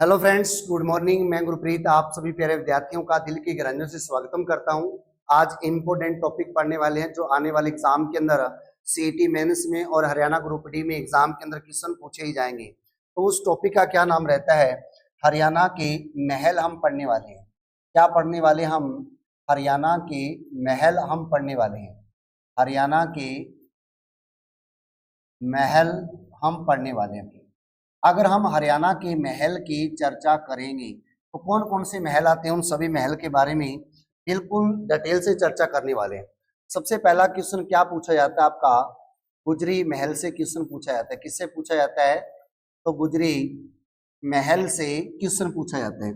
Hello friends, good morning. मैं गुरप्रीत आप सभी प्यारे विद्यार्थियों का दिल की गहराइयों से स्वागतम करता हूं। आज इम्पोर्टेंट टॉपिक पढ़ने वाले हैं जो आने वाले एग्जाम के अंदर सीईटी मेंस में और हरियाणा ग्रुप डी में एग्जाम के अंदर क्वेश्चन पूछे ही जाएंगे। तो उस टॉपिक का क्या नाम रहता है? हरियाणा के महल हम पढ़ने वाले हैं। क्या पढ़ने वाले हम? हरियाणा के महल हम पढ़ने वाले हैं। हरियाणा के महल हम पढ़ने वाले हैं। अगर हम हरियाणा के महल की चर्चा करेंगे तो कौन कौन से महल आते हैं, उन सभी महल के बारे में बिल्कुल डिटेल से चर्चा करने वाले हैं। सबसे पहला क्वेश्चन क्या पूछा जाता है आपका? गुजरी महल से क्वेश्चन पूछा जाता है। किससे पूछा जाता है? तो गुजरी महल से क्वेश्चन पूछा जाता है।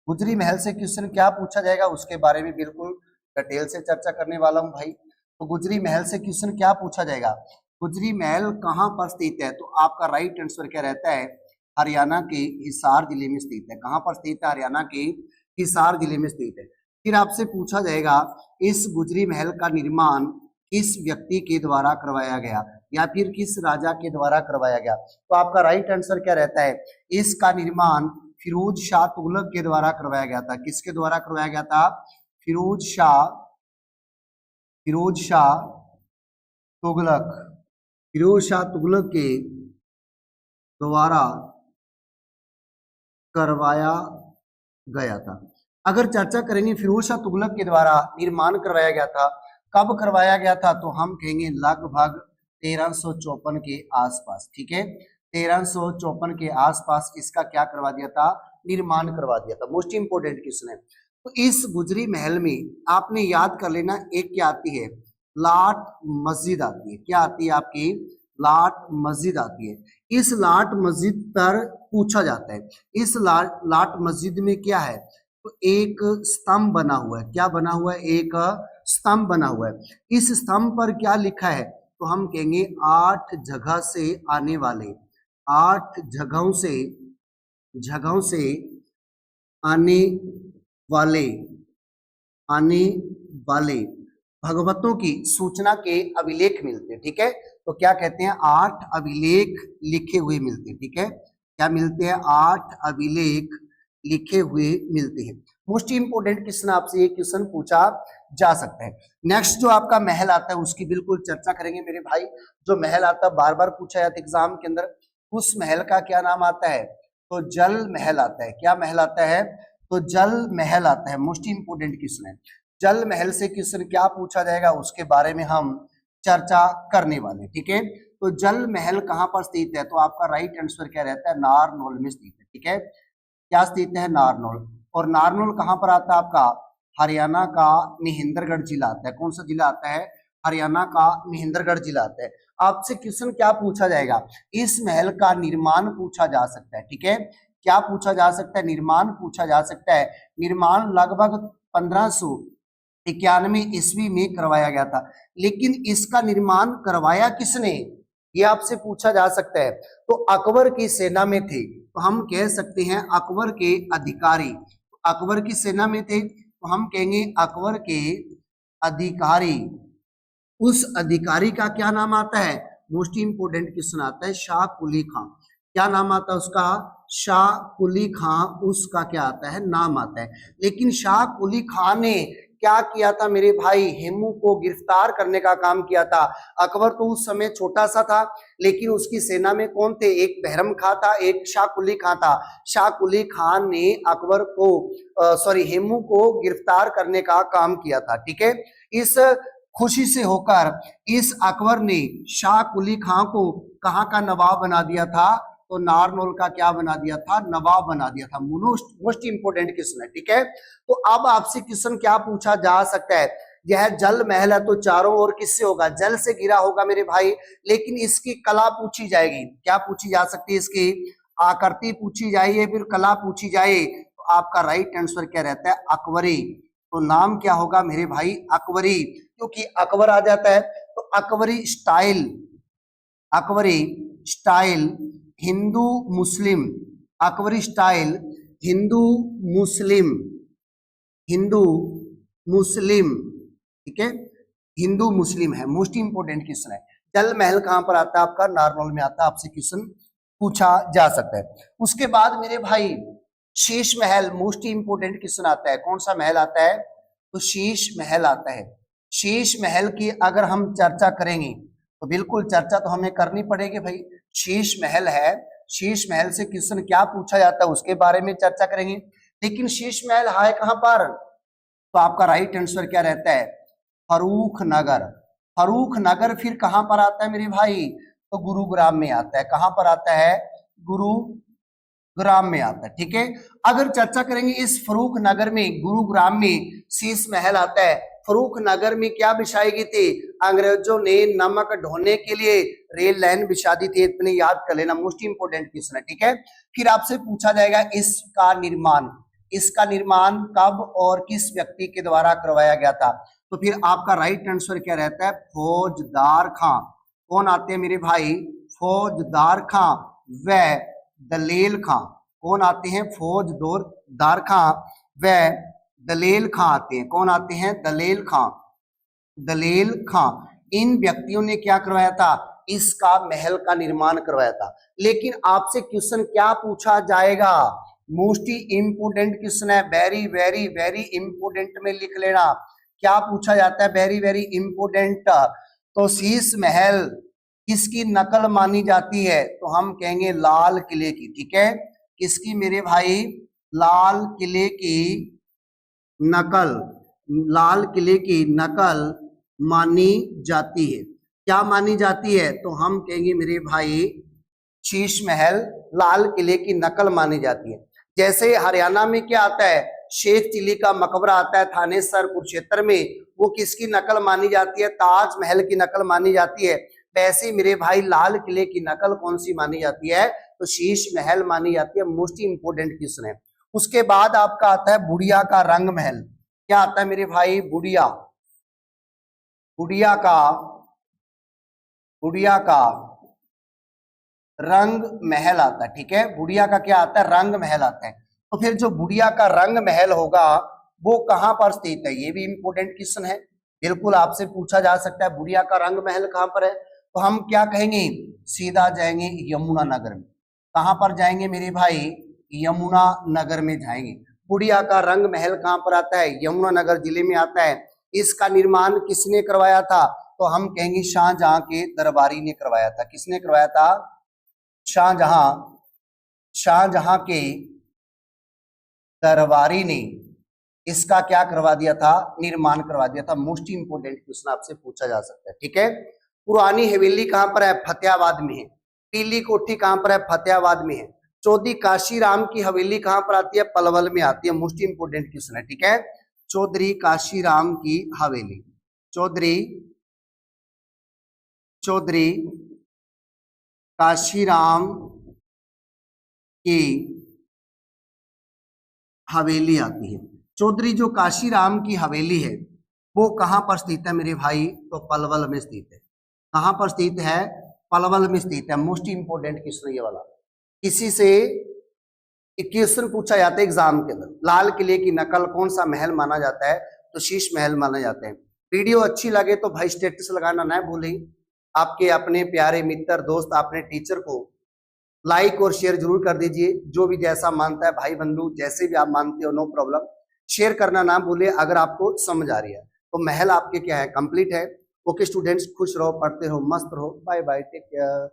गुजरी महल से क्वेश्चन क्या पूछा जाएगा उसके बारे में बिल्कुल डिटेल से चर्चा करने वाला हूं भाई। तो गुजरी महल से क्वेश्चन क्या पूछा जाएगा? गुजरी महल कहाँ पर स्थित है? तो आपका राइट आंसर क्या रहता है? हरियाणा के हिसार जिले में स्थित है। कहाँ पर स्थित है? हरियाणा के हिसार जिले में स्थित है। फिर आपसे पूछा जाएगा इस गुजरी महल का निर्माण किस व्यक्ति के द्वारा करवाया गया या फिर किस राजा के द्वारा करवाया गया? तो आपका राइट आंसर क्या रहता है? इसका निर्माण फिरोज शाह तुगलक के द्वारा करवाया गया था। किसके द्वारा करवाया गया था? फिरोज शाह तुगलक। फिरोज शाह तुगलक के द्वारा करवाया गया था। अगर चर्चा करेंगे फिरोज शाह तुगलक के द्वारा निर्माण करवाया गया था, कब करवाया गया था, तो हम कहेंगे लगभग 1354 के आसपास। ठीक है, 1354 के आसपास इसका क्या करवा दिया था? निर्माण करवा दिया था। मोस्ट इंपोर्टेंट क्वेश्चन है। तो इस गुजरी महल में आपने याद कर लेना, एक क्या आती है? लाट मस्जिद आती है। क्या आती है आपकी? लाट मस्जिद आती है। इस लाट मस्जिद पर पूछा जाता है इस लाट मस्जिद में क्या है? तो एक स्तंभ बना हुआ है। क्या बना हुआ है? एक स्तंभ बना हुआ है। इस स्तंभ पर क्या लिखा है? तो हम कहेंगे 8 जगह से आने वाले, 8 जगहों से आने वाले आने वाले भगवतों की सूचना के अभिलेख मिलते हैं। ठीक है, तो क्या कहते हैं? 8 अभिलेख लिखे हुए मिलते हैं। ठीक है, क्या मिलते हैं? 8 अभिलेख लिखे हुए मिलते हैं। मोस्ट इंपोर्टेंट क्वेश्चन आपसे ये क्वेश्चन पूछा जा सकता है। नेक्स्ट जो आपका महल आता है उसकी बिल्कुल चर्चा करेंगे मेरे भाई। जो महल आता है बार बार पूछा जाता है एग्जाम के अंदर, उस महल का क्या नाम आता है? तो जल महल आता है। क्या महल आता है? तो जल महल आता है। मोस्ट इंपोर्टेंट क्वेश्चन है। जल महल से क्वेश्चन क्या पूछा जाएगा उसके बारे में हम चर्चा करने वाले। ठीक है, तो जल महल कहाँ पर स्थित है? तो आपका राइट आंसर क्या रहता है? नारनौल में स्थित है। ठीक है, क्या स्थित है? नारनौल। और नारनौल कहाँ पर आता है आपका? हरियाणा का महेंद्रगढ़ जिला आता है। कौन सा जिला आता है? हरियाणा का महेंद्रगढ़ जिला आता है। आपसे क्वेश्चन क्या पूछा जाएगा? इस महल का निर्माण पूछा जा सकता है। ठीक है, क्या पूछा जा सकता है? निर्माण पूछा जा सकता है। निर्माण लगभग 1591 ईस्वी में करवाया गया था। लेकिन इसका निर्माण करवाया किसने? ये आपसे पूछा जा सकता है। तो अकबर की सेना में थे, तो हम कह सकते हैं अकबर के अधिकारी। अकबर की सेना में थे तो हम कहेंगे अकबर के अधिकारी। उस अधिकारी का क्या नाम आता है? मोस्ट इंपोर्टेंट क्वेश्चन आता है शाह कुली खां। क्या नाम आता है उसका? शाह कुली खां उसका क्या आता है? नाम आता है। लेकिन शाह कुली खां ने क्या किया था मेरे भाई? हेमू को गिरफ्तार करने का काम किया था। अकबर तो उस समय छोटा सा था, लेकिन उसकी सेना में कौन थे? एक बहरम खां था, एक शाह कुली खां था। शाह कुली खान ने अकबर को हेमू को गिरफ्तार करने का काम किया था। ठीक है, इस खुशी से होकर इस अकबर ने शाह कुली खां को कहाँ का नवाब बना दिया था? तो नारनौल का क्या बना दिया था? नवाब बना दिया था। मोस्ट इंपोर्टेंट क्वेश्चन है। ठीक है, तो अब आपसे क्वेश्चन क्या पूछा जा सकता है? यह जल महल है तो चारों ओर किससे होगा? जल से घिरा होगा मेरे भाई। लेकिन इसकी कला पूछी जाएगी। क्या पूछी जा सकती है? इसकी आकृति पूछी जाए फिर कला पूछी जाए, तो आपका राइट आंसर क्या रहता है? अकबरी। तो नाम क्या होगा मेरे भाई? अकबरी, क्योंकि अकबर आ जाता है। तो अकबरी स्टाइल हिंदू मुस्लिम, अकबरी स्टाइल हिंदू मुस्लिम, ठीक है, हिंदू मुस्लिम है। मोस्ट इंपोर्टेंट क्वेश्चन है। जल महल कहां पर आता है? आपका नारनौल में आता है। आपसे क्वेश्चन पूछा जा सकता है। उसके बाद मेरे भाई Sheesh Mahal most important question आता है, कौन सा महल आता है? तो शीश महल आता है। शीश महल की अगर हम चर्चा करेंगे तो बिल्कुल चर्चा तो हमें करनी पड़ेगी भाई। शीश महल है, शीश महल से क्वेश्चन क्या पूछा जाता है उसके बारे में चर्चा करेंगे। लेकिन शीश महल है कहां पर? तो आपका राइट आंसर क्या रहता है? फर्रुख नगर। फर्रुख नगर फिर कहां पर आता है मेरे भाई? तो गुरुग्राम में आता है। कहां पर आता है? गुरुग्राम में आता है। ठीक है, अगर चर्चा करेंगे इस फर्रुख नगर में, गुरुग्राम में शीश महल आता है। फर्रुख नगर में क्या बिछाई गई थी? अंग्रेजों ने नमक ढोने के लिए रेल लाइन बिछा दी थी। इतने याद कर लेना, मोस्ट इंपोर्टेंट क्वेश्चन है। ठीक है, फिर आपसे पूछा जाएगा इसका निर्माण कब और किस व्यक्ति के द्वारा करवाया गया था? तो फिर आपका राइट आंसर क्या रहता है? फौजदार खां। कौन आते हैं मेरे भाई? फौजदार खां व दलेल खां। कौन आते हैं? फौजदार खां व दलेल खां आते हैं। कौन आते हैं? दलेल खां। दलेल खां, इन व्यक्तियों ने क्या करवाया था? इसका महल का निर्माण करवाया था। लेकिन आपसे क्वेश्चन क्या पूछा जाएगा? मोस्ट इंपोर्टेंट क्वेश्चन है, वेरी वेरी वेरी इंपोर्टेंट में लिख लेना। क्या पूछा जाता है? Very very important. तो शीश महल किसकी नकल मानी जाती है? तो हम कहेंगे लाल किले की। ठीक है, किसकी मेरे भाई? लाल किले की नकल, लाल किले की नकल मानी जाती है। क्या मानी जाती है? तो हम कहेंगे मेरे भाई शीश महल लाल किले की नकल मानी जाती है। जैसे हरियाणा में क्या आता है? शेख चिली का मकबरा आता है थानेसर कुरुक्षेत्र में, वो किसकी नकल मानी जाती है? ताजमहल की नकल मानी जाती है। वैसे मेरे भाई लाल किले की नकल कौन सी मानी जाती है? तो शीश महल मानी जाती है। मोस्ट इंपोर्टेंट क्वेश्चन है। उसके बाद आपका आता है बुढ़िया का रंग महल। क्या आता है मेरे भाई? बुढ़िया का रंग महल आता है। ठीक है, बुढ़िया का क्या आता है? रंग महल आता है। तो फिर जो बुढ़िया का रंग महल होगा वो कहां पर स्थित है? ये भी इंपोर्टेंट क्वेश्चन है, बिल्कुल आपसे पूछा जा सकता है। बुढ़िया का रंग महल कहां पर है? तो हम क्या कहेंगे? सीधा जाएंगे यमुना नगर में। कहां पर जाएंगे मेरे भाई? यमुना नगर में जाएंगे। बुढ़िया का रंग महल कहां पर आता है? यमुना नगर जिले में आता है। इसका निर्माण किसने करवाया था? तो हम कहेंगे शाहजहां के दरबारी ने करवाया था। किसने करवाया था? शाहजहां के दरबारी ने इसका क्या करवा दिया था? निर्माण करवा दिया था। मोस्ट इंपोर्टेंट क्वेश्चन आपसे पूछा जा सकता है। ठीक है, पुरानी हवेली कहां पर है? फतेहाबाद में है। पीली कोठी कहां पर है? फतेहाबाद में है। चौधरी काशीराम की हवेली कहां पर आती है? पलवल में आती है। मोस्ट इंपोर्टेंट क्वेश्चन है। ठीक है, चौधरी काशीराम की हवेली, चौधरी काशीराम की हवेली आती है। चौधरी जो काशीराम की हवेली है वो कहां पर स्थित है मेरे भाई? तो पलवल में स्थित है। कहां पर स्थित है? पलवल में स्थित है। मोस्ट इंपोर्टेंट क्वेश्चन ये वाला, किसी से क्वेश्चन पूछा जाता है एग्जाम के अंदर। लाल किले की नकल कौन सा महल माना जाता है? तो शीश महल माना जाता है। वीडियो अच्छी लगे तो भाई स्टेटस लगाना ना भूलें। आपके अपने प्यारे मित्र दोस्त अपने टीचर को लाइक और शेयर जरूर कर दीजिए। जो भी जैसा मानता है भाई बंधु, जैसे भी आप मानते हो, नो प्रॉब्लम, शेयर करना ना भूले अगर आपको समझ आ रही है। तो महल आपके क्या है? कंप्लीट है। ओके स्टूडेंट्स, खुश रहो, पढ़ते रहो, मस्त रहो। Bye bye, take care.